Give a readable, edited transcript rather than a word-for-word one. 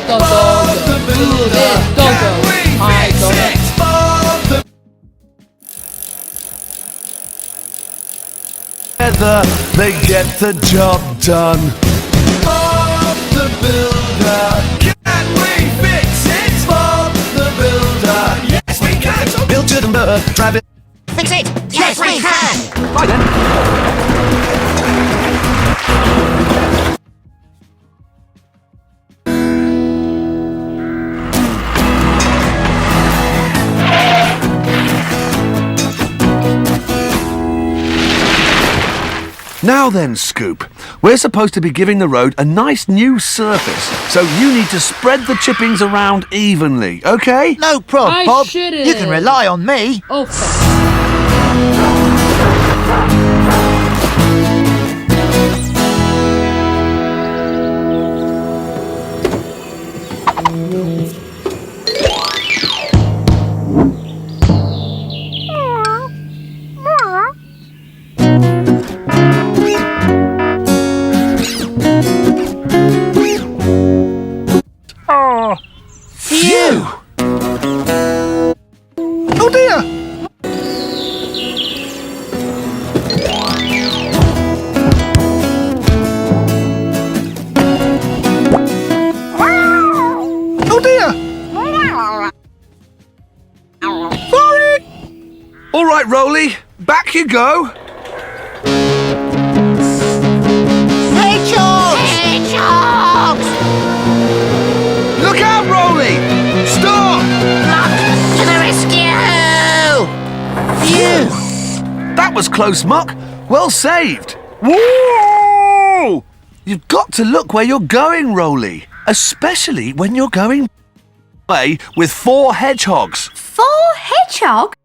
don't go. Do this, don't go. I don't. Together they get the job done. Bob the Builder. Can we fix it? Bob the Builder. Yes, we can. So build to the bird. Drive it. Fix it! Yes, we can! Bye then. Now then, Scoop, we're supposed to be giving the road a nice new surface, so you need to spread the chippings around evenly, okay? No problem, I Bob. should've. You can rely on me. Oh, Phew! Oh dear! Oh dear! Sorry! All right, Rolly, back you go. Hedgehogs! Hedgehogs! Look out, Rolly! Stop! Muck to the rescue! Phew! That was close, Muck. Well saved. Whoa! You've got to look where you're going, Rolly. Especially when you're going away with 4 hedgehogs. 4 hedgehogs?